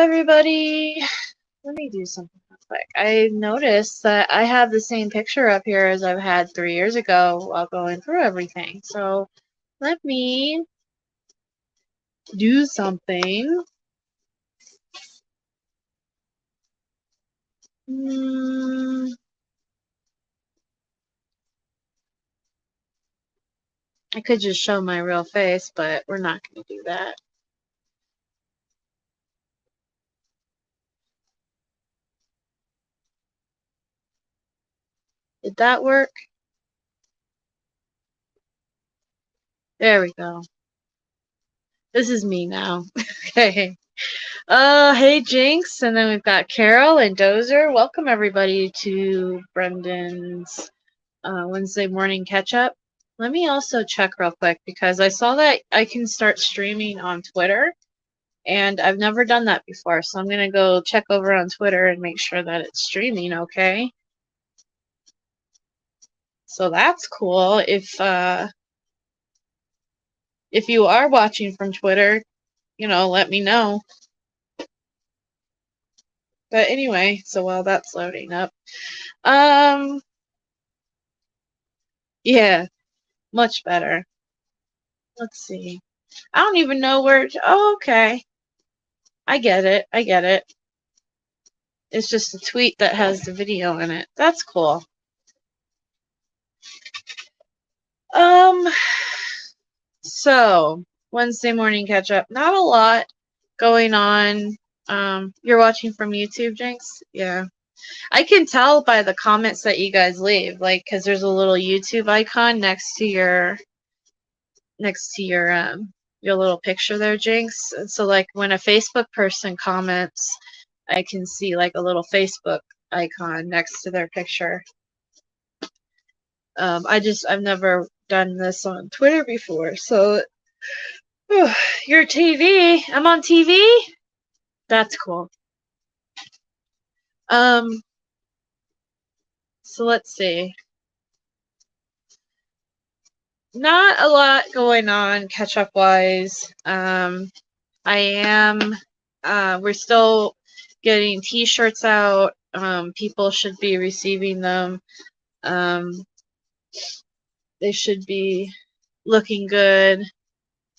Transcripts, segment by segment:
everybody. Let me do something real quick. I noticed that I have the same picture up here as I've had 3 years ago while going through everything. So let me do something. I could just show my real face, but we're not going to do that. Did that work? There we go. This is me now. Okay. Hey Jinx, and then we've got Carol and Dozer. Welcome everybody to Brendan's Wednesday morning catch up. Let me also check real quick because I saw that I can start streaming on Twitter, and I've never done that before. So I'm gonna go check over on Twitter and make sure that it's streaming okay. So that's cool. If you are watching from Twitter, you know, let me know. But anyway, so while that's loading up, yeah, much better. Let's see. I don't even know where. Oh, okay. I get it. I get it. It's just a tweet that has the video in it. That's cool. So Wednesday morning catch up. Not a lot going on. You're watching from YouTube, Jinx? Yeah. I can tell by the comments that you guys leave, like, because there's a little YouTube icon next to your little picture there, Jinx. And so, like, when a Facebook person comments, I can see like a little Facebook icon next to their picture. I've never done this on Twitter before, so your TV. I'm on TV. That's cool. So let's see. Not a lot going on catch up wise. We're still getting t-shirts out. People should be receiving them. They should be looking good.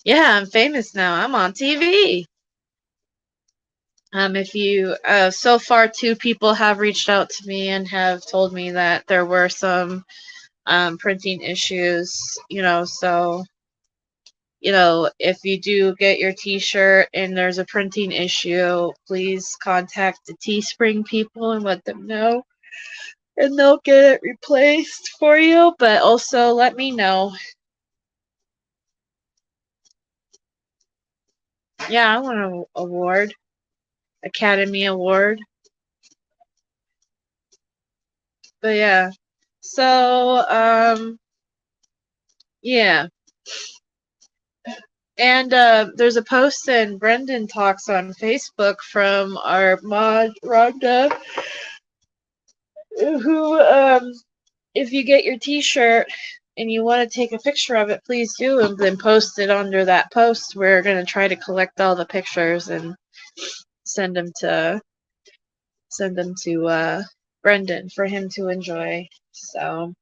Yeah, I'm famous now. I'm on TV. So far 2 people have reached out to me and have told me that there were some printing issues, so if you do get your t-shirt and there's a printing issue, please contact the Teespring people and let them know, and they'll get it replaced for you. But also let me know. Yeah, I want an award. Academy Award. But yeah. So, yeah. And there's a post in Brendan Talks on Facebook from our mod, Rhonda, who, if you get your t-shirt and you want to take a picture of it, please do, and then post it under that post. We're going to try to collect all the pictures and send them to Brendan for him to enjoy. So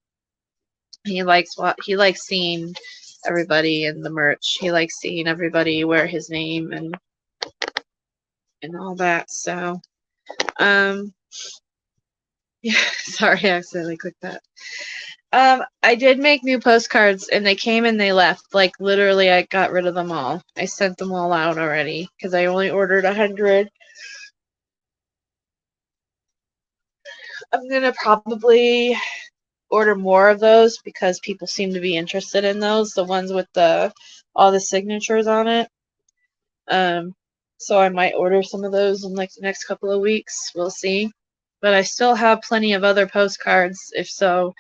he likes seeing everybody in the merch. He likes seeing everybody wear his name and all that. So yeah, sorry, I accidentally clicked that. I did make new postcards, and they came and they left. Like, literally, I got rid of them all. I sent them all out already because I only ordered 100. I'm gonna probably order more of those because people seem to be interested in those, the ones with all the signatures on it. So I might order some of those in like the next couple of weeks. We'll see. But I still have plenty of other postcards. If so,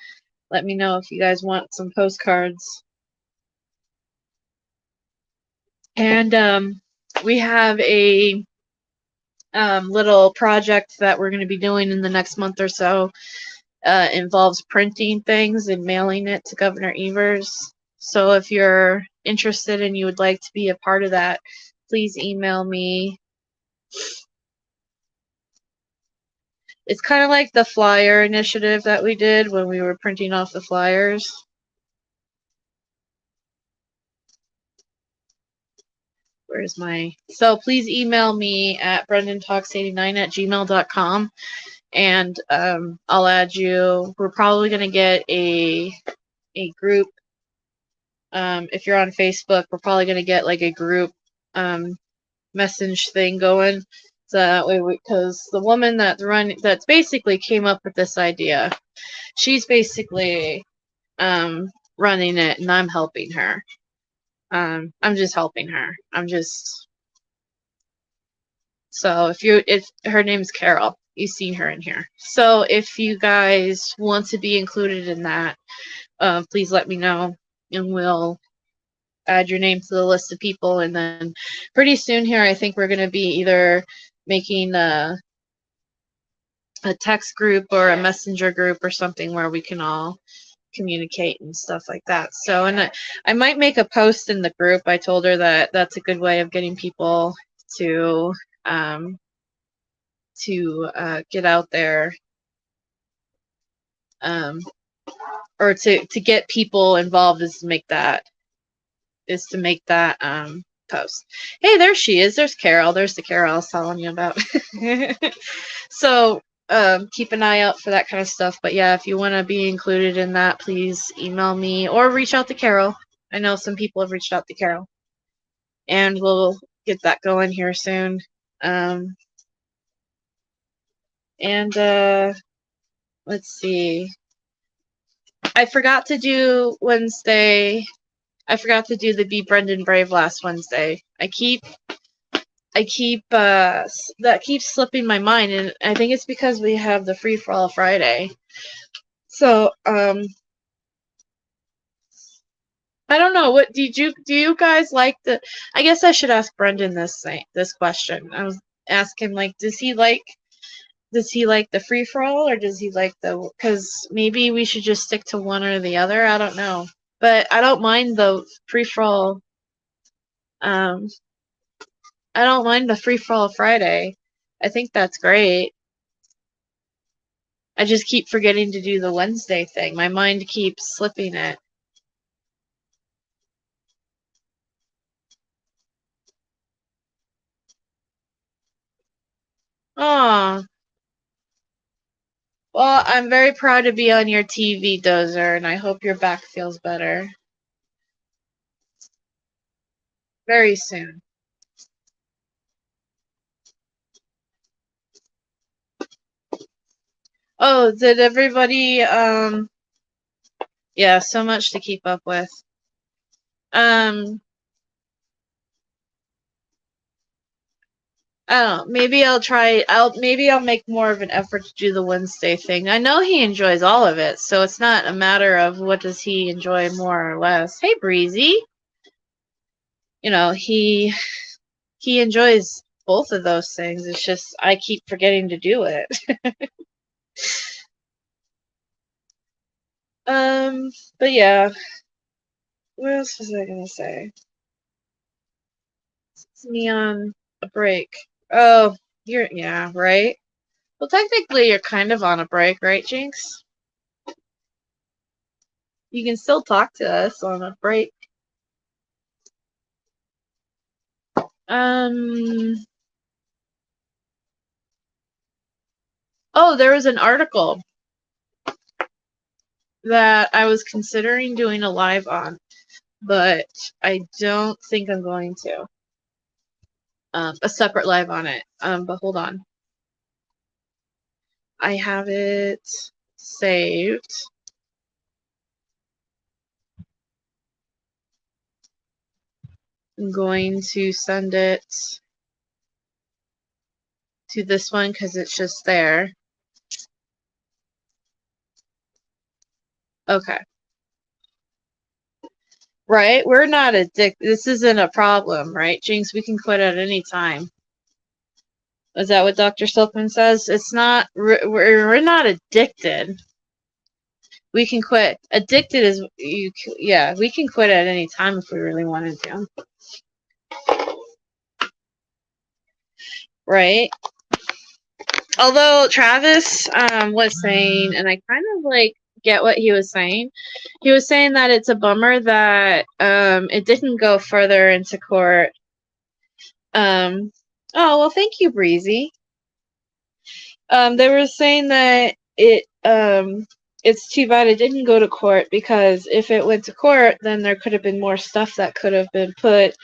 let me know if you guys want some postcards. And we have a little project that we're going to be doing in the next month or so. Involves printing things and mailing it to Governor Evers. So if you're interested and you would like to be a part of that, please email me It's kind of like the flyer initiative that we did when we were printing off the flyers. Where's my... So please email me at brendantalks89@gmail.com, and I'll add you. We're probably going to get a group. If you're on Facebook, we're probably going to get like a group message thing going. So that way, because the woman that's basically came up with this idea, she's basically running it, and I'm helping her. I'm just helping her. So if her name's Carol, you've seen her in here. So if you guys want to be included in that, please let me know, and we'll add your name to the list of people. And then pretty soon here, I think we're going to be either making a text group or a messenger group or something where we can all communicate and stuff like that. So, and I might make a post in the group. I told her that that's a good way of getting people to get out there, or to get people involved, is to make that post. Hey, there she is. There's Carol. There's the Carol I was telling you about. So keep an eye out for that kind of stuff. But yeah, if you want to be included in that, please email me or reach out to Carol. I know some people have reached out to Carol, and we'll get that going here soon. And let's see. I forgot to do Wednesday. I forgot to do the Be Brendan Brave last Wednesday. That keeps slipping my mind, and I think it's because we have the free for all Friday. So I don't know. What do you guys like the? I guess I should ask Brendan this question. I was asking, like, does he like the free for all, or does he like the? Because maybe we should just stick to one or the other. I don't know, but I don't mind the free for all. I don't mind the free for all Friday. I think that's great. I just keep forgetting to do the Wednesday thing. My mind keeps slipping it. Oh. Well, I'm very proud to be on your TV, Dozer, and I hope your back feels better very soon. Oh, did everybody, yeah, so much to keep up with. I don't know, maybe I'll make more of an effort to do the Wednesday thing. I know he enjoys all of it, so it's not a matter of what does he enjoy more or less. Hey, Breezy. You know, he enjoys both of those things. It's just I keep forgetting to do it. But yeah. What else was I gonna say? It's me on a break. Oh, yeah, right? Well, technically, you're kind of on a break, right, Jinx? You can still talk to us on a break. Oh, there was an article that I was considering doing a live on, but I don't think I'm going to. A separate live on it. But hold on. I have it saved. I'm going to send it to this one because it's just there. Okay. Right? We're not addicted. This isn't a problem, right, Jinx? We can quit at any time. Is that what Dr. Silkman says? It's not. We're not addicted. We can quit. Addicted is you. Yeah, we can quit at any time if we really wanted to. Right? Although Travis was saying, and I kind of like get what he was saying. He was saying that it's a bummer that it didn't go further into court. Oh well, thank you, Breezy. They were saying that it's too bad it didn't go to court, because if it went to court, then there could have been more stuff that could have been put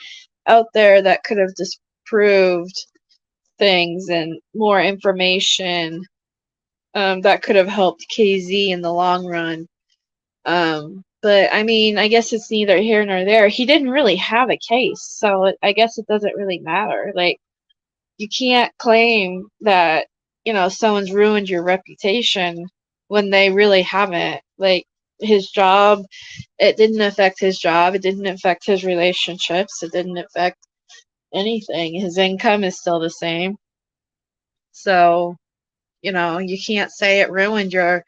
out there that could have disproved things, and more information that could have helped KZ in the long run. But I mean, I guess it's neither here nor there. He didn't really have a case, so I guess it doesn't really matter. Like, you can't claim that, someone's ruined your reputation when they really haven't. Like, his job, it didn't affect his job, it didn't affect his relationships, it didn't affect anything. His income is still the same. So, you can't say it ruined your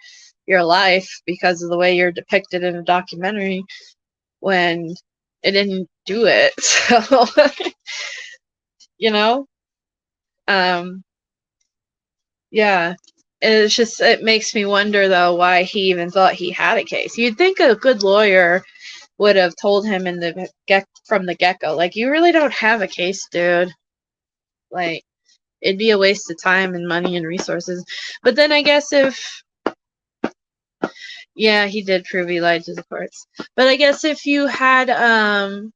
life because of the way you're depicted in a documentary when it didn't do it. So, yeah. It makes me wonder, though, why he even thought he had a case. You'd think a good lawyer would have told him from the get-go, like, you really don't have a case, dude. Like, it'd be a waste of time and money and resources. But then I guess yeah, he did prove he lied to the courts. But I guess if you had a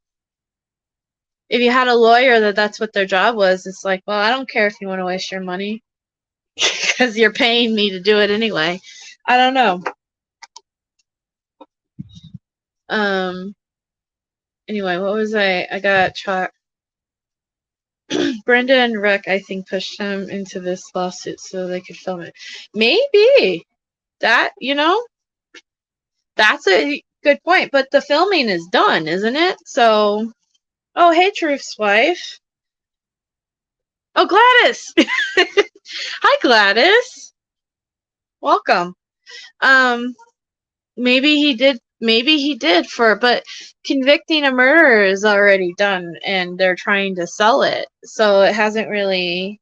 lawyer that's what their job was, it's like, well, I don't care if you want to waste your money because you're paying me to do it anyway. I don't know. Anyway, what was I got chalk. Brenda and Rick, I think, pushed him into this lawsuit so they could film it. Maybe. That, that's a good point. But the filming is done, isn't it? So, oh, hey, Truth's wife. Oh, Gladys. Hi, Gladys. Welcome. Maybe he did, but convicting a murderer is already done and they're trying to sell it. So it hasn't really,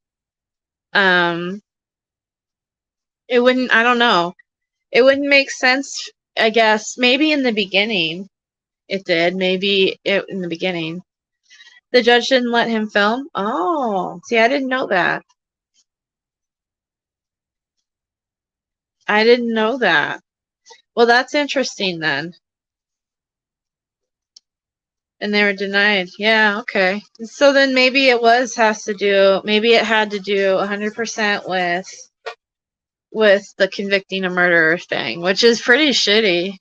it wouldn't, I don't know. It wouldn't make sense, I guess. Maybe in the beginning it did. In the beginning. The judge didn't let him film? Oh, see, I didn't know that. I didn't know that. Well, that's interesting then. And they were denied. Yeah, okay. So then maybe it had to do 100% with the convicting a murderer thing, which is pretty shitty,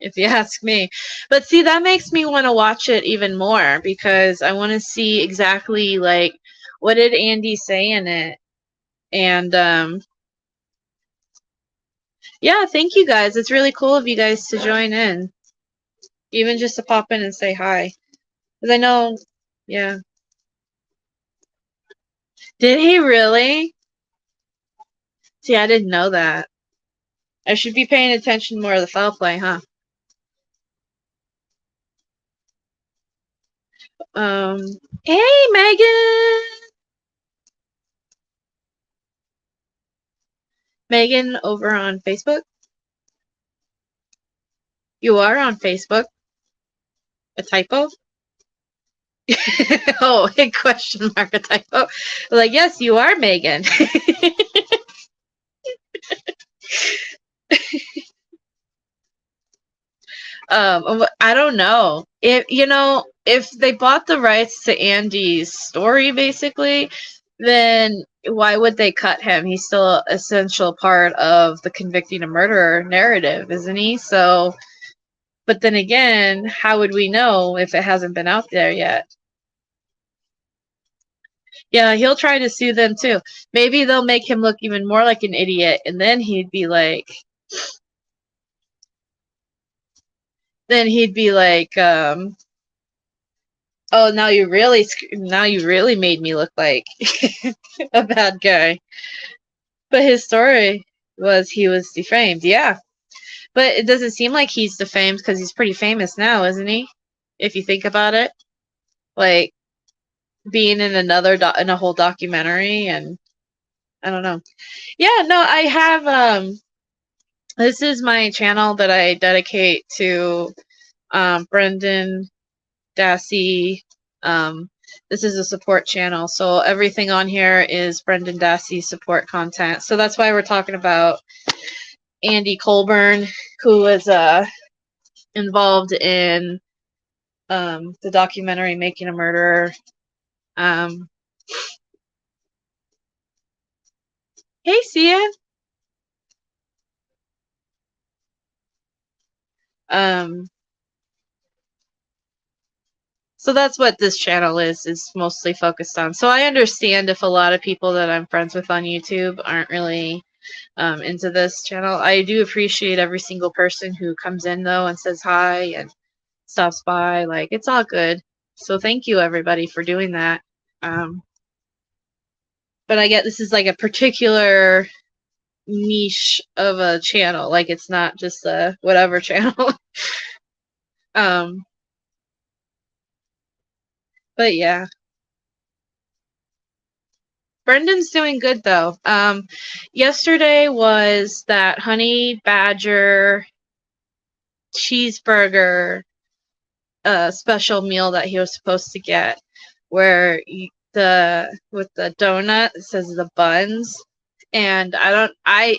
if you ask me. But see, that makes me want to watch it even more, because I want to see exactly, like, what did Andy say in it? And yeah, thank you guys. It's really cool of you guys to join in, even just to pop in and say hi, because I know, yeah. Did he really? See, I didn't know that. I should be paying attention more to the foul play, huh? Hey, Megan! Megan over on Facebook? You are on Facebook? A typo? Oh, question mark, a typo? Like, yes, you are Megan. I don't know. If they bought the rights to Andy's story, basically, then why would they cut him? He's still an essential part of the convicting a murderer narrative, isn't he? So, but then again, how would we know if it hasn't been out there yet? Yeah, he'll try to sue them too. Maybe they'll make him look even more like an idiot, and then he'd be like, oh, now you really made me look like a bad guy. But his story was he was defamed, yeah. But it doesn't seem like he's defamed because he's pretty famous now, isn't he? If you think about it, like being in in a whole documentary, and I don't know. Yeah, no, I have, this is my channel that I dedicate to, Brendan Dassey. This is a support channel, so everything on here is Brendan Dassey support content. So that's why we're talking about Andy Colburn, who was involved in the documentary Making a Murderer. Hey, Sia. So that's what this channel is mostly focused on. So I understand if a lot of people that I'm friends with on YouTube aren't really into this channel. I do appreciate every single person who comes in, though, and says hi and stops by. Like, it's all good. So thank you, everybody, for doing that. But I get this is like a particular niche of a channel. Like, it's not just a whatever channel. But yeah. Brendan's doing good, though. Yesterday was that honey badger cheeseburger special meal that he was supposed to get, where with the donut it says the buns, and I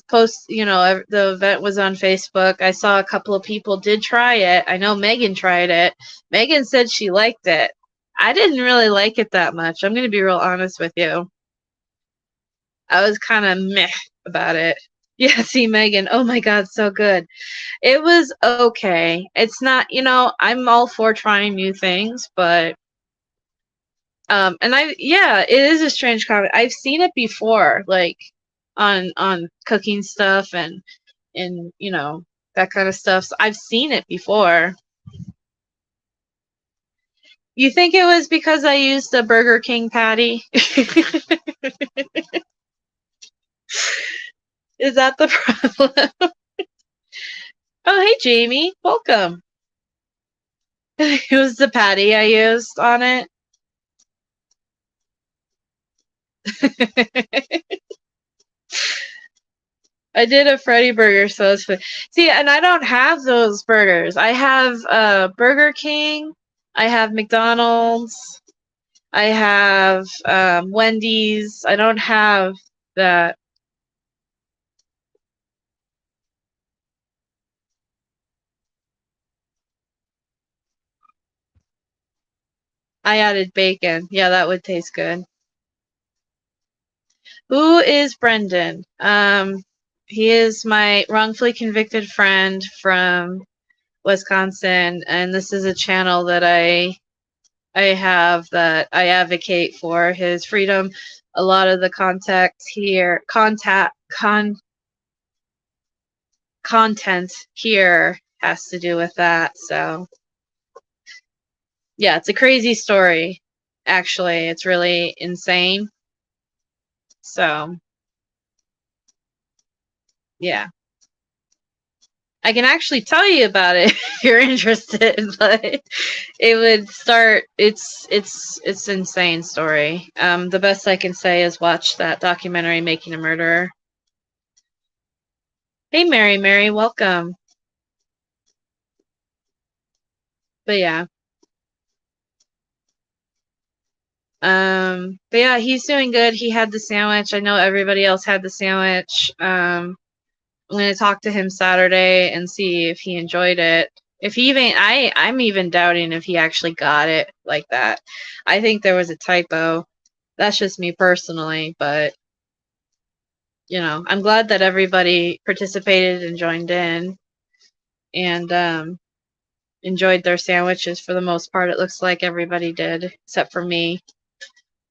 post, the event was on Facebook. I saw a couple of people did try it. I know Megan tried it. Megan said she liked it. I didn't really like it that much. I'm going to be real honest with you. I was kind of meh about it. Yeah, see, Megan. Oh my God, so good. It was okay. It's not, I'm all for trying new things, but, it is a strange comment. I've seen it before, like, on cooking stuff and, that kind of stuff. So I've seen it before. You think it was because I used the Burger King patty? Is that the problem? Oh, hey, Jamie. Welcome. It was the patty I used on it. I did a Freddy burger, so it's fun. See, and I don't have those burgers. I have Burger King. I have McDonald's. I have Wendy's. I don't have that. I added bacon. Yeah, that would taste good. Who is Brendan? He is my wrongfully convicted friend from Wisconsin, and this is a channel that I have that I advocate for his freedom. A lot of the content here has to do with that. So yeah, it's a crazy story. Actually, it's really insane. So yeah. I can actually tell you about it if you're interested, but it would start. It's insane story. The best I can say is watch that documentary, Making a Murderer. Hey, Mary, welcome. But yeah. But yeah, he's doing good. He had the sandwich. I know everybody else had the sandwich. I'm gonna talk to him Saturday and see if he enjoyed it. If he even, I'm even doubting if he actually got it like that. I think there was a typo. That's just me personally, but I'm glad that everybody participated and joined in and enjoyed their sandwiches for the most part. It looks like everybody did, except for me.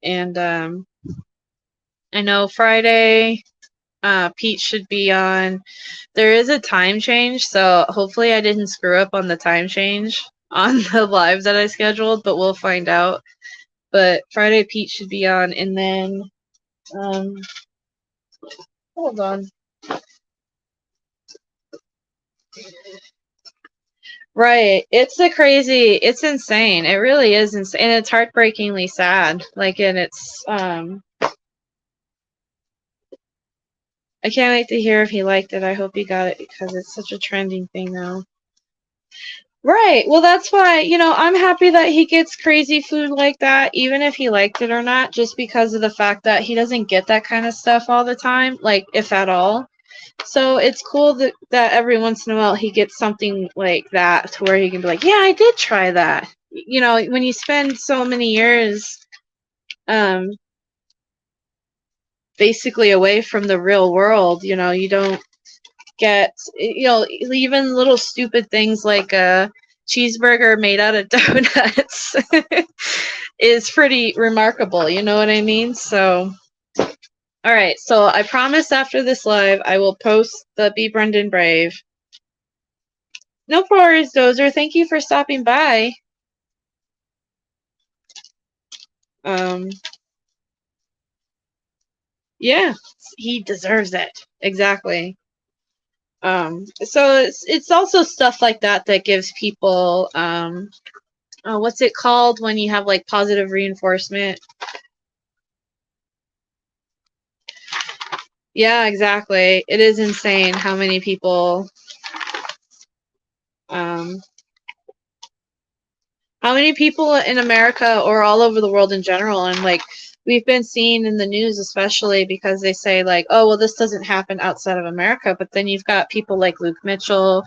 And I know Friday, Pete should be on. There is a time change, so hopefully I didn't screw up on the time change on the live that I scheduled, but we'll find out. But Friday, Pete should be on, and then, hold on. Right. It's insane. It really is insane. And it's heartbreakingly sad. Like, and it's, I can't wait to hear if he liked it. I hope he got it because it's such a trending thing now. Right. Well, that's why, I'm happy that he gets crazy food like that, even if he liked it or not, just because of the fact that he doesn't get that kind of stuff all the time, like, if at all. So it's cool that every once in a while he gets something like that to where he can be like, yeah, I did try that. When you spend so many years basically away from the real world, you don't get, even little stupid things like a cheeseburger made out of donuts is pretty remarkable, you know what I mean? So, all right, so I promise after this live, I will post the Be Brendan Brave. No worries, Dozer. Thank you for stopping by. Yeah, he deserves it. Exactly. So it's also stuff like that that gives people, what's it called when you have like positive reinforcement? Yeah, exactly. It is insane how many people, in America or all over the world in general, and like we've been seeing in the news, especially because they say like, oh, well, this doesn't happen outside of America, but then you've got people like Luke Mitchell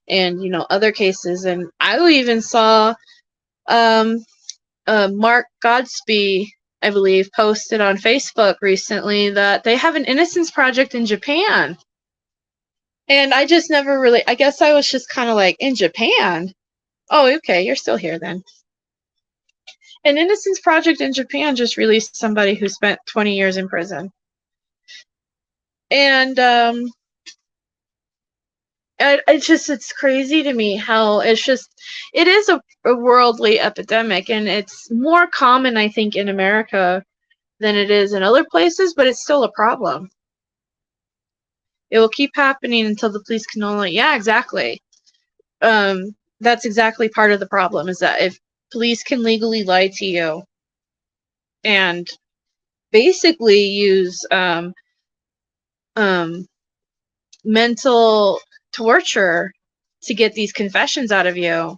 and other cases, and I even saw Mark Godsby, I believe, posted on Facebook recently that they have an innocence project in Japan. And I just never really, I guess I was just kind of like, in Japan? Oh, okay, you're still here then. An innocence project in Japan just released somebody who spent 20 years in prison. And it's crazy to me how it is a worldly epidemic, and it's more common, I think, in America than it is in other places, but it's still a problem. It will keep happening until the police can only, yeah, exactly. That's exactly part of the problem, is that if police can legally lie to you and basically use mental torture to get these confessions out of you,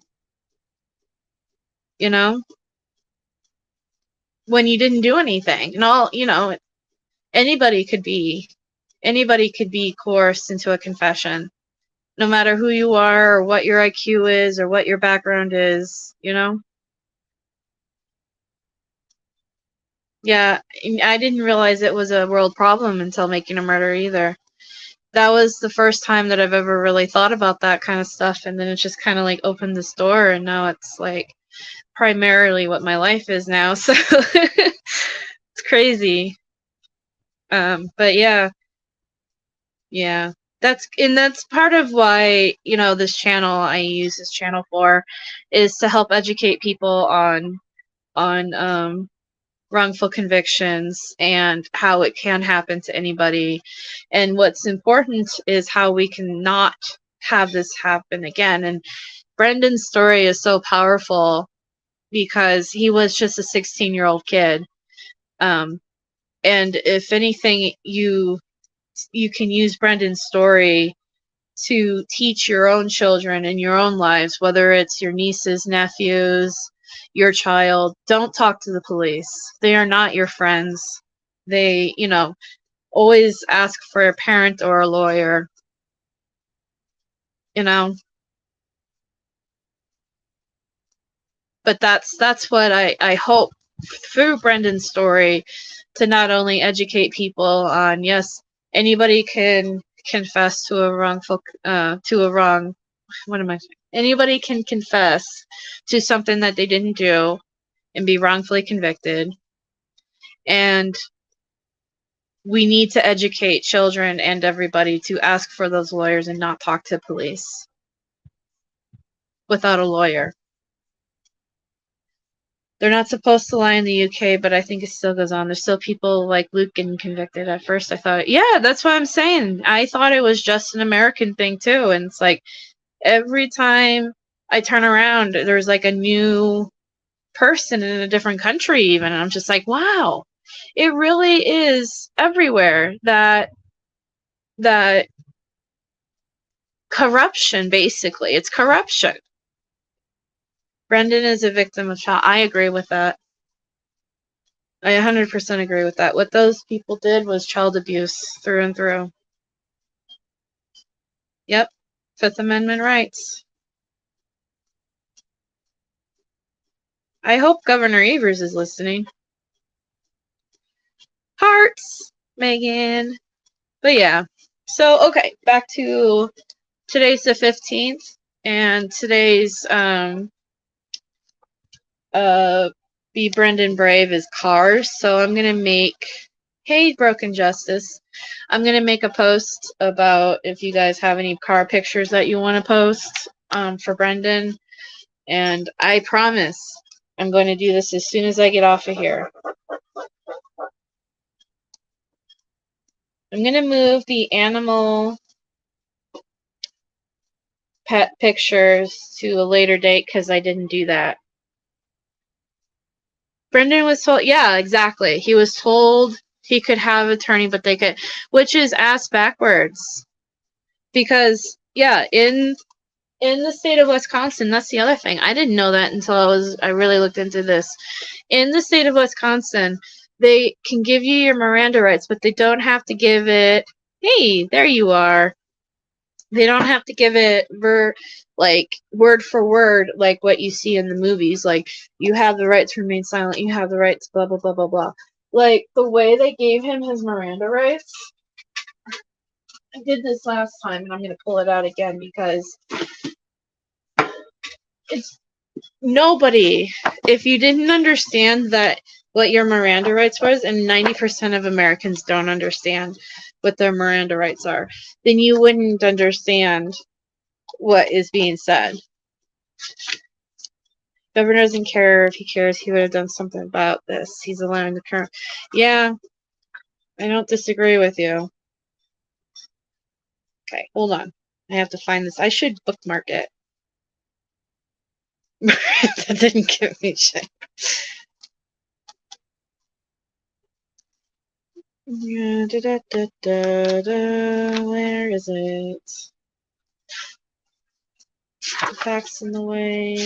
when you didn't do anything. And all, anybody could be coerced into a confession, no matter who you are or what your IQ is or what your background is, Yeah, I didn't realize it was a world problem until Making a Murder either. That was the first time that I've ever really thought about that kind of stuff, and then it just kind of like opened this door, and now it's like primarily what my life is now, so it's crazy. But yeah, that's part of why, this channel, I use this channel for, is to help educate people on wrongful convictions and how it can happen to anybody. And what's important is how we can not have this happen again. And Brendan's story is so powerful because he was just a 16-year-old kid. And if anything, you can use Brendan's story to teach your own children in your own lives, whether it's your nieces, nephews, your child. Don't talk to the police. They are not your friends. They, always ask for a parent or a lawyer, But that's what I hope through Brendan's story, to not only educate people on, yes, anybody can confess to a wrongful, anybody can confess to something that they didn't do and be wrongfully convicted. And we need to educate children and everybody to ask for those lawyers and not talk to police without a lawyer. They're not supposed to lie in the UK, but I think it still goes on. There's still people like Luke getting convicted. At first I thought, yeah, that's what I'm saying. I thought it was just an American thing too. And it's like every time I turn around, there's like a new person in a different country even. And I'm just like, wow, it really is everywhere that that corruption, basically. It's corruption. Brendan is a victim of child. I agree with that. I 100% agree with that. What those people did was child abuse through and through. Yep. Fifth Amendment rights. I hope Governor Evers is listening. Hearts, Megan. But yeah. So, okay, back to today's the 15th, and today's Be Brendan Brave is cars. So I'm gonna make, hey Broken Justice, I'm gonna make a post about if you guys have any car pictures that you want to post for Brendan, and I promise I'm going to do this as soon as I get off of here. I'm gonna move the animal pet pictures to a later date because I didn't do that. Brendan was told, yeah, exactly. He was told he could have attorney, but they could, which is ass backwards. Because, yeah, in the state of Wisconsin, that's the other thing. I didn't know that until I really looked into this. In the state of Wisconsin, they can give you your Miranda rights, but they don't have to give it, hey, there you are. They don't have to give it word for word like what you see in the movies. Like, you have the right to remain silent, you have the right to blah, blah, blah, blah, blah. Like, the way they gave him his Miranda rights, I did this last time, and I'm going to pull it out again because it's nobody, if you didn't understand that what your Miranda rights was, and 90% of Americans don't understand what their Miranda rights are, then you wouldn't understand what is being said. Governor doesn't care. If he cares, he would have done something about this. He's allowing the current. Yeah, I don't disagree with you. Okay, hold on. I have to find this. I should bookmark it. That didn't give me shit. Yeah, where is it? The facts in the way.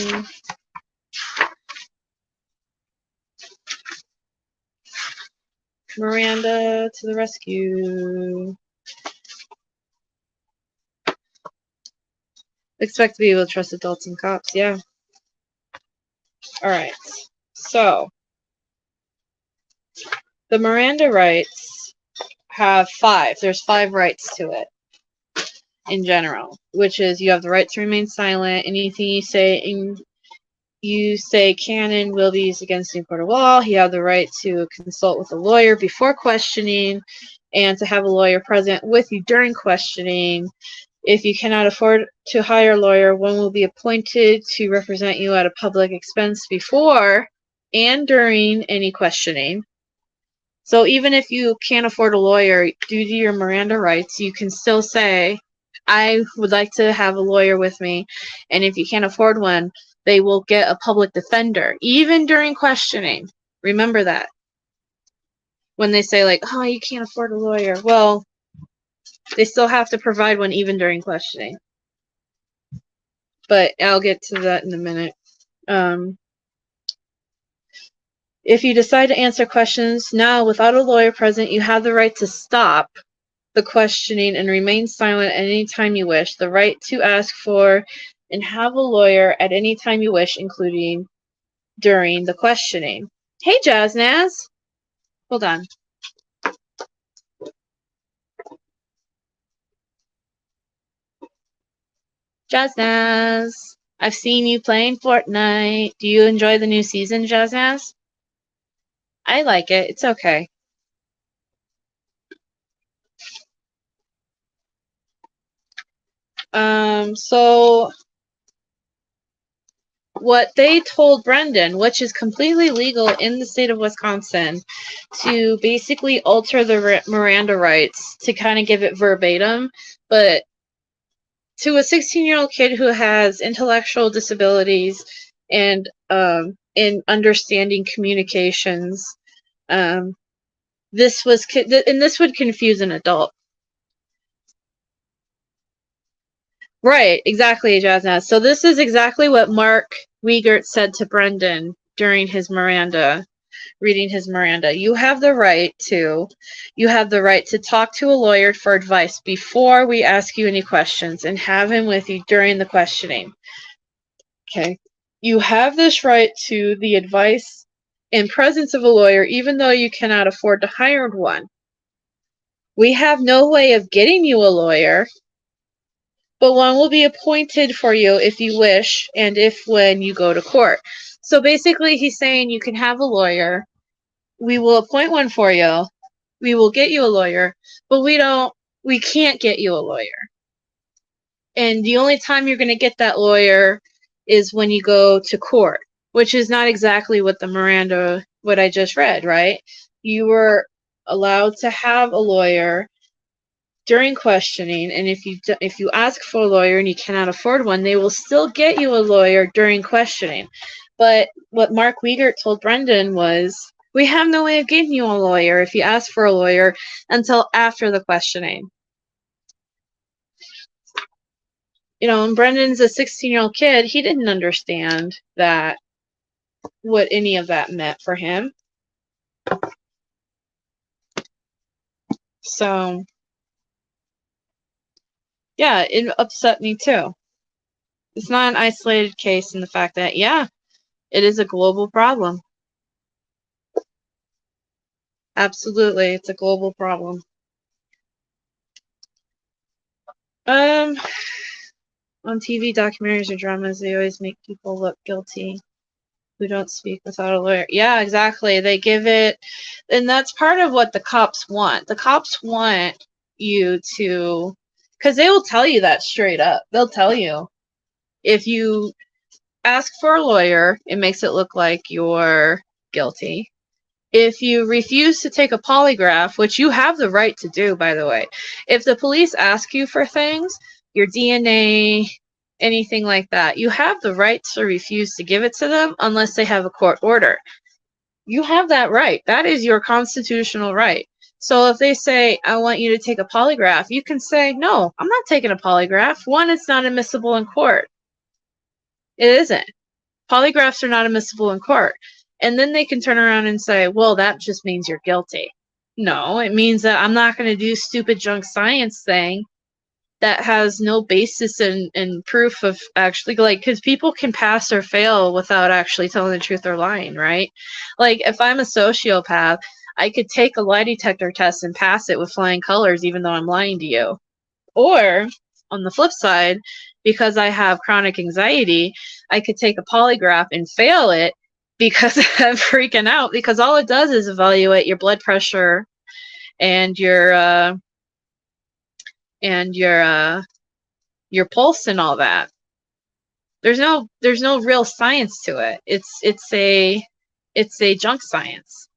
Miranda to the rescue. Expect to be able to trust adults and cops, yeah. Alright, so the Miranda rights have 5. There's 5 rights to it in general, which is you have the right to remain silent. Anything you say can and will be used against you in court of law. You have the right to consult with a lawyer before questioning and to have a lawyer present with you during questioning. If you cannot afford to hire a lawyer, one will be appointed to represent you at a public expense before and during any questioning. So even if you can't afford a lawyer due to your Miranda rights, you can still say, I would like to have a lawyer with me. And if you can't afford one, they will get a public defender, even during questioning. Remember that. When they say, like, oh, you can't afford a lawyer. Well, they still have to provide one even during questioning. But I'll get to that in a minute. If you decide to answer questions now without a lawyer present, you have the right to stop the questioning and remain silent at any time you wish. The right to ask for and have a lawyer at any time you wish, including during the questioning. Hey, Jaznaz. Hold on. Jaznaz. I've seen you playing Fortnite. Do you enjoy the new season, Jaznaz? I like it. It's okay. So what they told Brendan, which is completely legal in the state of Wisconsin, to basically alter the Miranda rights to kind of give it verbatim, but to a 16-year-old kid who has intellectual disabilities and in understanding communications, this would confuse an adult. Right, exactly, Jasna. So this is exactly what Mark Wiegert said to Brendan during his Miranda, reading his Miranda. You have the right to talk to a lawyer for advice before we ask you any questions and have him with you during the questioning. Okay. You have this right to the advice and presence of a lawyer even though you cannot afford to hire one. We have no way of getting you a lawyer, but one will be appointed for you if you wish and if when you go to court. So basically he's saying you can have a lawyer. We will appoint one for you. We will get you a lawyer, but we can't get you a lawyer. And the only time you're going to get that lawyer is when you go to court, which is not exactly what the Miranda, what I just read, right? You were allowed to have a lawyer during questioning, and if you ask for a lawyer and you cannot afford one, they will still get you a lawyer during questioning. But what Mark Wiegert told Brendan was, we have no way of getting you a lawyer if you ask for a lawyer until after the questioning. You know, and Brendan's a 16-year-old kid. He didn't understand that, what any of that meant for him. So, yeah, it upset me too. It's not an isolated case in the fact that, yeah, it is a global problem. Absolutely, it's a global problem. On TV, documentaries, or dramas, they always make people look guilty who don't speak without a lawyer. Yeah, exactly. They give it, and that's part of what the cops want. The cops want you to, because they will tell you that straight up. They'll tell you, if you ask for a lawyer, it makes it look like you're guilty. If you refuse to take a polygraph, which you have the right to do, by the way, if the police ask you for things, your DNA, anything like that, you have the right to refuse to give it to them unless they have a court order. You have that right. That is your constitutional right. So if they say, I want you to take a polygraph, you can say, no, I'm not taking a polygraph. One, it's not admissible in court. It isn't. Polygraphs are not admissible in court. And then they can turn around and say, well, that just means you're guilty. No, it means that I'm not going to do stupid junk science thing that has no basis in proof of actually, like, because people can pass or fail without actually telling the truth or lying, right? Like, if I'm a sociopath, I could take a lie detector test and pass it with flying colors even though I'm lying to you. Or, on the flip side, because I have chronic anxiety, I could take a polygraph and fail it because I'm freaking out, because all it does is evaluate your blood pressure and your pulse and all that. There's no real science to it. It's a junk science.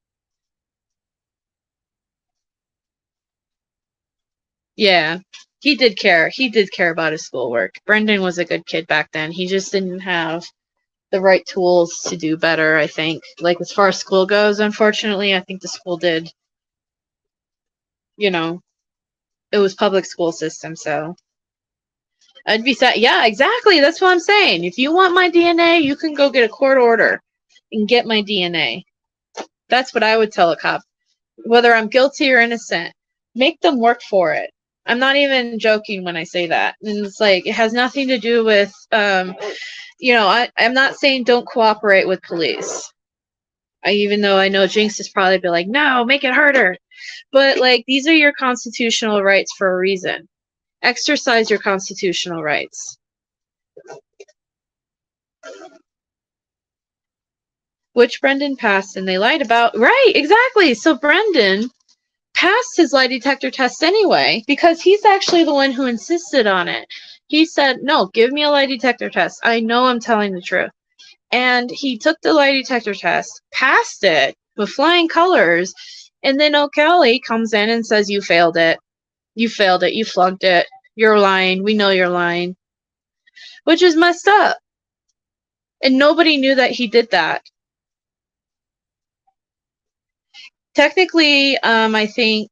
Yeah. He did care. He did care about his schoolwork. Brendan was a good kid back then. He just didn't have the right tools to do better, I think. Like, as far as school goes, unfortunately, I think the school did, it was public school system, so I'd be sad. Yeah, exactly. That's what I'm saying. If you want my DNA, you can go get a court order and get my DNA. That's what I would tell a cop. Whether I'm guilty or innocent, make them work for it. I'm not even joking when I say that. And it's like, it has nothing to do with, I'm not saying don't cooperate with police. Even though I know Jinx is probably be like, no, make it harder. But, like, these are your constitutional rights for a reason. Exercise your constitutional rights. Which Brendan passed and they lied about. Right, exactly. So Brendan passed his lie detector test anyway, because he's actually the one who insisted on it. He said, no, give me a lie detector test. I know I'm telling the truth. And he took the lie detector test, passed it with flying colors, and then O'Kelly comes in and says, you failed it. You failed it. You flunked it. You're lying. We know you're lying. Which is messed up. And nobody knew that he did that. Technically, I think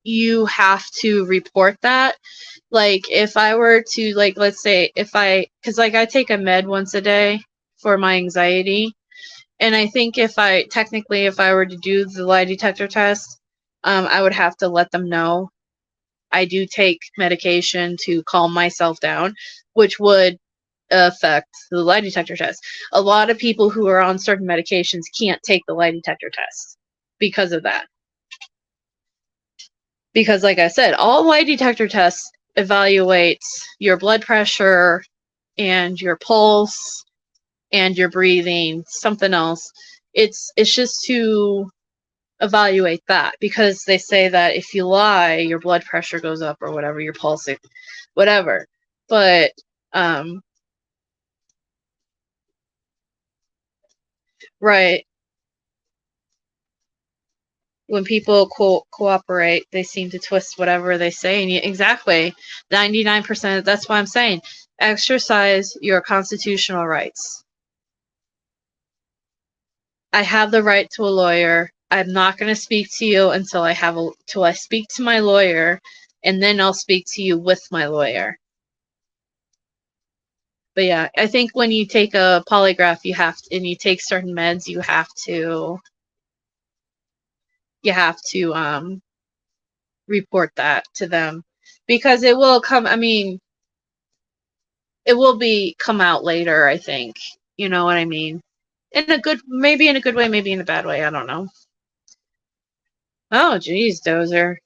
you have to report that. Like, if I were to, like, let's say, because, like, I take a med once a day for my anxiety, and I think if I were to do the lie detector test, I would have to let them know I do take medication to calm myself down, which would affect the lie detector test. A lot of people who are on certain medications can't take the lie detector test because of that. Because, like I said, all lie detector tests evaluate your blood pressure and your pulse and your breathing, something else. It's just to evaluate that, because they say that if you lie, your blood pressure goes up or whatever, your pulse, whatever. But right, when people cooperate, they seem to twist whatever they say. And exactly, 99%. That's why I'm saying, exercise your constitutional rights. I have the right to a lawyer. I'm not going to speak to you until I speak to my lawyer, and then I'll speak to you with my lawyer. But yeah, I think when you take a polygraph, and you take certain meds, you have to report that to them, because it will come. I mean, it will come out later, I think. You know what I mean? Maybe in a good way, maybe in a bad way. I don't know. Oh, geez, Dozer.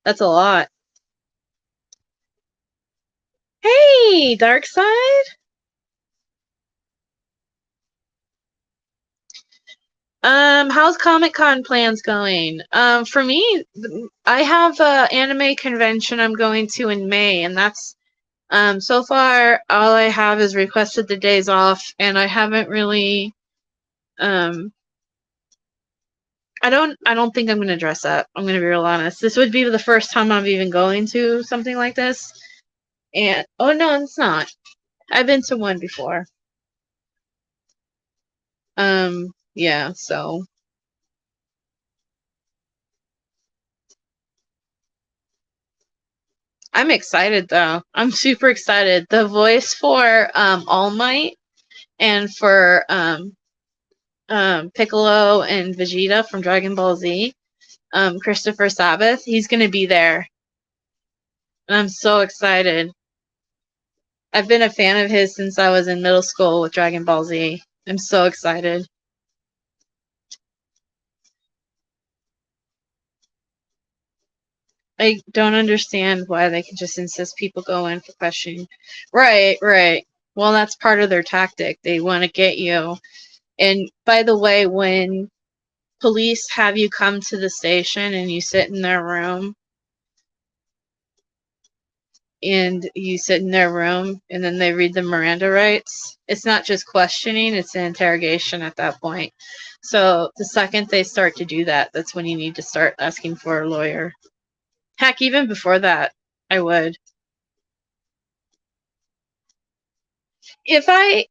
That's a lot. Hey, Dark Side. How's Comic-Con plans going? For me, I have a anime convention I'm going to in May, and that's so far all I have is requested the days off, and I haven't really I don't think I'm gonna dress up. I'm gonna be real honest. This would be the first time I'm even going to something like this. And oh no, it's not. I've been to one before. Yeah, so I'm excited though. I'm super excited. The voice for All Might and for Piccolo and Vegeta from Dragon Ball Z, Christopher Sabbath, he's gonna be there. And I'm so excited. I've been a fan of his since I was in middle school with Dragon Ball Z. I'm so excited. I don't understand why they can just insist people go in for questioning. Right, right. Well, that's part of their tactic. They want to get you. And by the way, when police have you come to the station and you sit in their room, and then they read the Miranda rights, it's not just questioning, it's an interrogation at that point. So the second they start to do that, that's when you need to start asking for a lawyer. Heck, even before that, I would. If I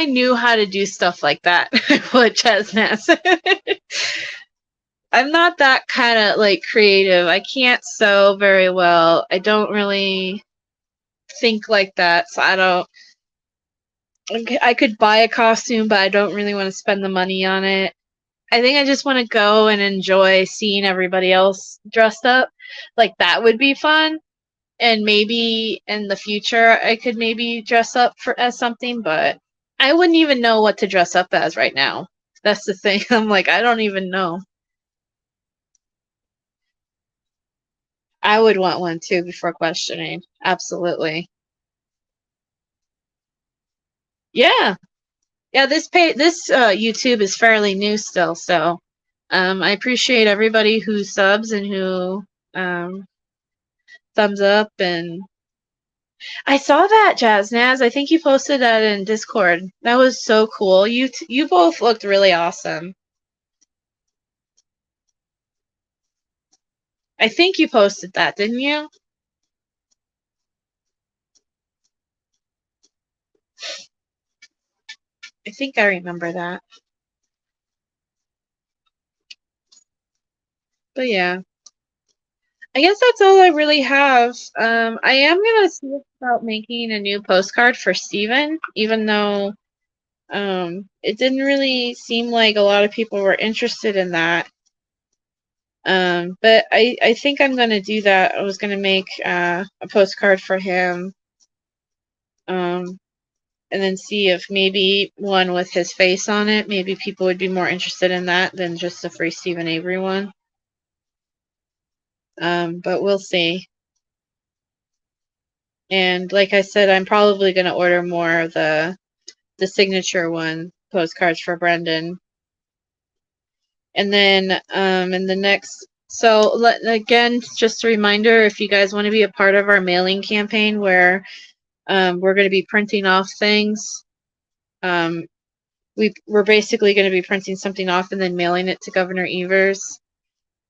knew how to do stuff like that, I would, Chesnaz. I'm not that kind of like creative. I can't sew very well. I don't really think like that, so I don't. I could buy a costume, but I don't really want to spend the money on it. I think I just want to go and enjoy seeing everybody else dressed up. Like, that would be fun. And maybe in the future I could maybe dress up as something, but I wouldn't even know what to dress up as right now. That's the thing. I'm like, I don't even know. I would want one too before questioning. Absolutely. Yeah. Yeah, this YouTube is fairly new still, so I appreciate everybody who subs and who um thumbs up. And I saw that, Jazznaz. I think you posted that in Discord. That was so cool. You both looked really awesome. I think you posted that, didn't you? I think I remember that. But yeah. I guess that's all I really have. I am gonna see about making a new postcard for Steven, even though it didn't really seem like a lot of people were interested in that. But I think I'm gonna do that. I was gonna make a postcard for him. And then see if maybe one with his face on it, maybe people would be more interested in that than just the free Stephen Avery one. But we'll see. And like I said, I'm probably going to order more of the signature one postcards for Brendan. And then in the next, so again, just a reminder, if you guys want to be a part of our mailing campaign where we're going to be printing off things, we're basically going to be printing something off and then mailing it to Governor Evers.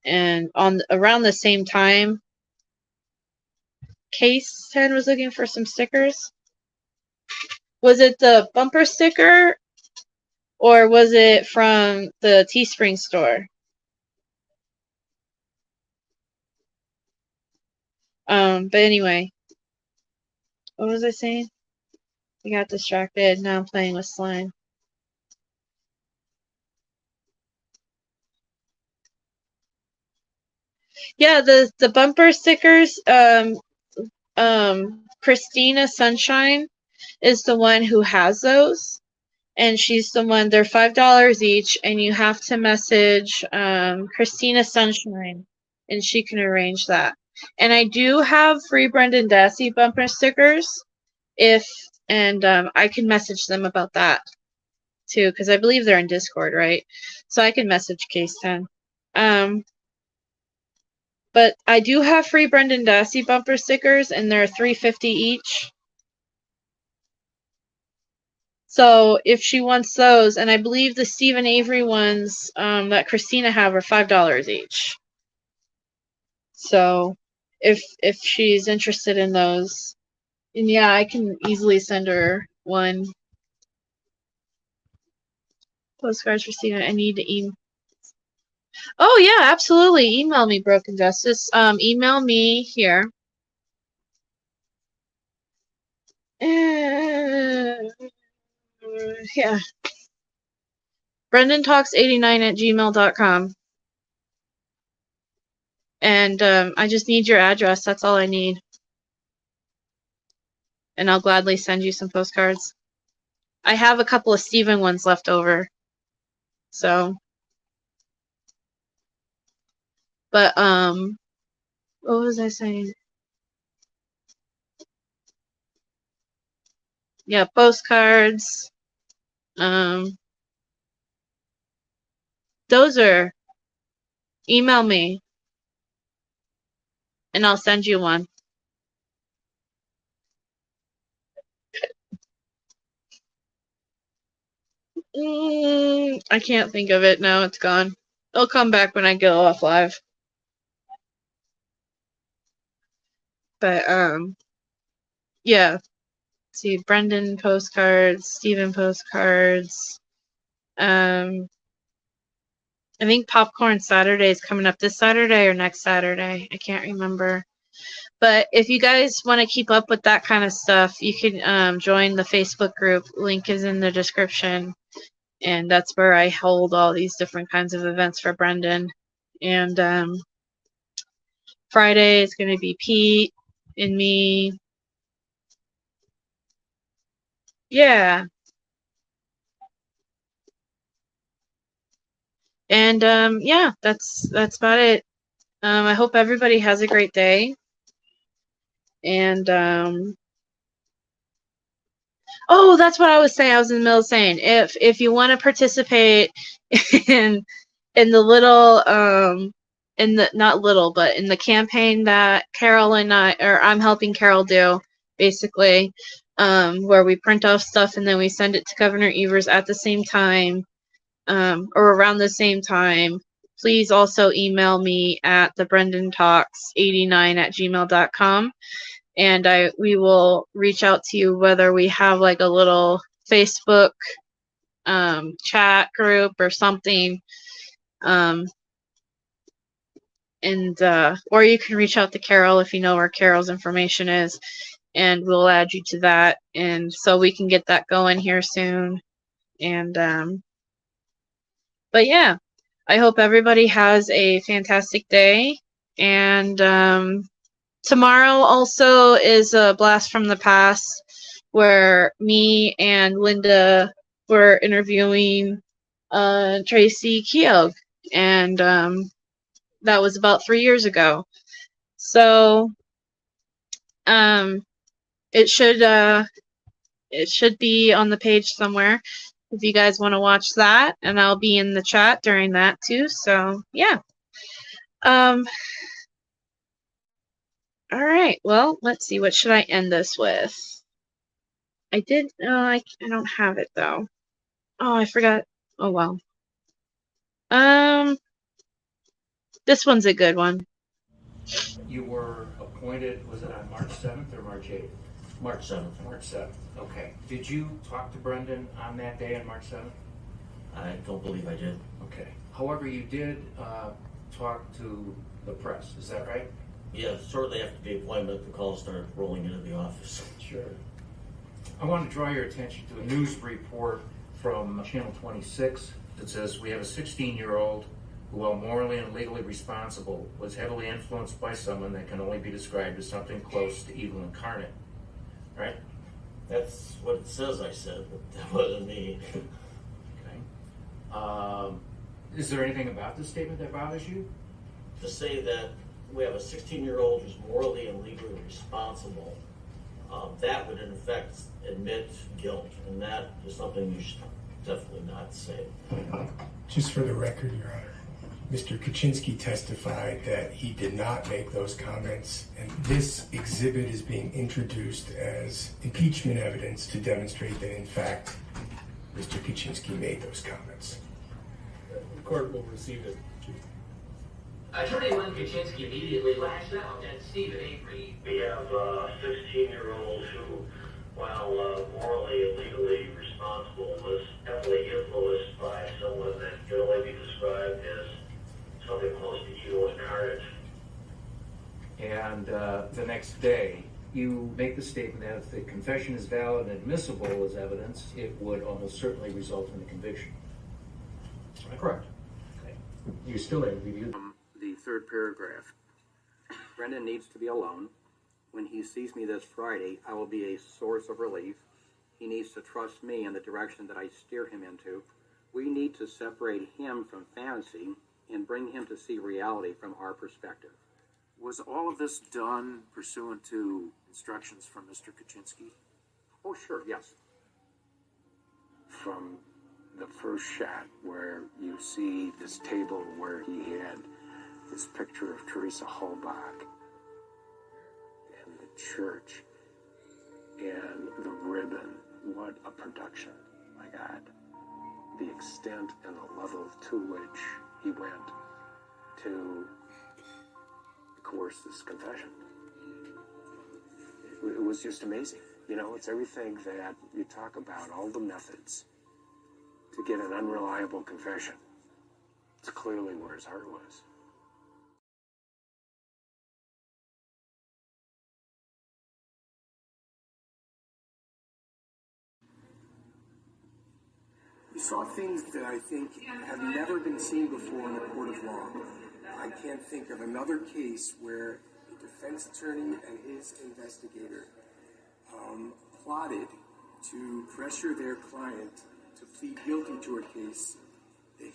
And around the same time, Case 10 was looking for some stickers. Was it the bumper sticker or was it from the Teespring store? But anyway, what was I saying? I got distracted. Now I'm playing with slime. Yeah, the bumper stickers. Christina Sunshine is the one who has those. And she's the one, they're $5 each, and you have to message Christina Sunshine, and she can arrange that. And I do have free Brendan Dassey bumper stickers, and I can message them about that too, because I believe they're in Discord, right? So I can message Case 10. But I do have free Brendan Dassey bumper stickers, and they're $3.50 each. So if she wants those, and I believe the Stephen Avery ones that Christina have are $5 each. So if she's interested in those, and yeah, I can easily send her one. Postcards for Stephen. I need to email. Oh yeah, absolutely. Email me, Broken Justice. Email me here. Yeah. BrendanTalks89@gmail.com. And I just need your address. That's all I need. And I'll gladly send you some postcards. I have a couple of Steven ones left over. So. But, what was I saying? Yeah, postcards. Dozer, email me. And I'll send you one. I can't think of it now. It's gone. It'll come back when I get off live. But yeah. See, Brendan postcards, Stephen postcards. I think Popcorn Saturday is coming up this Saturday or next Saturday. I can't remember. But if you guys want to keep up with that kind of stuff, you can join the Facebook group. Link is in the description. And that's where I hold all these different kinds of events for Brendan. And Friday is going to be Pete and me. Yeah. And yeah, that's about it. I hope everybody has a great day. And oh, that's what I was saying. I was in the middle of saying, if you want to participate in the little in the not little, but in the campaign that Carol and I'm helping Carol do, basically, where we print off stuff and then we send it to Governor Evers at the same time, or around the same time. Please also email me at thebrendantalks89@gmail.com. And we will reach out to you whether we have like a little Facebook chat group or something. and or you can reach out to Carol if you know where Carol's information is, and we'll add you to that, and so we can get that going here soon. And but yeah, I hope everybody has a fantastic day. And tomorrow also is a blast from the past, where me and Linda were interviewing Tracy Keogh, and that was about 3 years ago. So it should be on the page somewhere if you guys want to watch that, and I'll be in the chat during that too. So yeah. All right. Well, let's see. What should I end this with? I did. I don't have it though. Oh, I forgot. Oh well. This one's a good one. You were appointed, was it on March 7th or March 8th? March 7th. March 7th, okay. Did you talk to Brendan on that day on March 7th? I don't believe I did. Okay. However, you did talk to the press, is that right? Yeah, shortly after the appointment, the calls started rolling into the office. Sure. I want to draw your attention to a news report from Channel 26 that says we have a 16-year-old who, while morally and legally responsible, was heavily influenced by someone that can only be described as something close to evil incarnate. Right? That's what it says I said, but that wasn't me. Okay. Is there anything about this statement that bothers you? To say that we have a 16-year-old who's morally and legally responsible, that would in effect admit guilt, and that is something you should definitely not say. Just for the record, Your Honor, Mr. Kaczynski testified that he did not make those comments, and this exhibit is being introduced as impeachment evidence to demonstrate that, in fact, Mr. Kaczynski made those comments. The court will receive it. Attorney Len Kaczynski immediately lashed out at Stephen Avery. We have a 16-year-old who, while morally and legally responsible, was heavily influenced by someone that can only be described as something close to evil incarnate. And the next day, you make the statement that if the confession is valid and admissible as evidence, it would almost certainly result in a conviction. Correct. Okay. You still have reviewed the third paragraph. Brendan needs to be alone. When he sees me this Friday, I will be a source of relief. He needs to trust me in the direction that I steer him into. We need to separate him from fantasy and bring him to see reality from our perspective. Was all of this done pursuant to instructions from Mr. Kaczynski? Oh, sure, yes. From the first shot where you see this table where he had this picture of Teresa Halbach and the church and the ribbon, what a production, my God. The extent and the level to which he went to coerce this confession. It was just amazing. You know, it's everything that you talk about, all the methods to get an unreliable confession. It's clearly where his heart was. You saw things that I think have never been seen before in a court of law. I can't think of another case where a defense attorney and his investigator plotted to pressure their client to plead guilty to a case that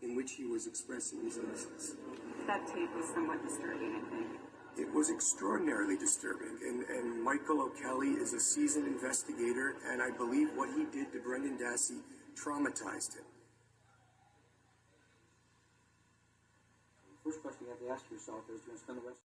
in which he was expressing his innocence. That tape was somewhat disturbing, I think. It was extraordinarily disturbing, and Michael O'Kelly is a seasoned investigator, and I believe what he did to Brendan Dassey traumatized him. The first question you have to ask yourself is, do you spend the rest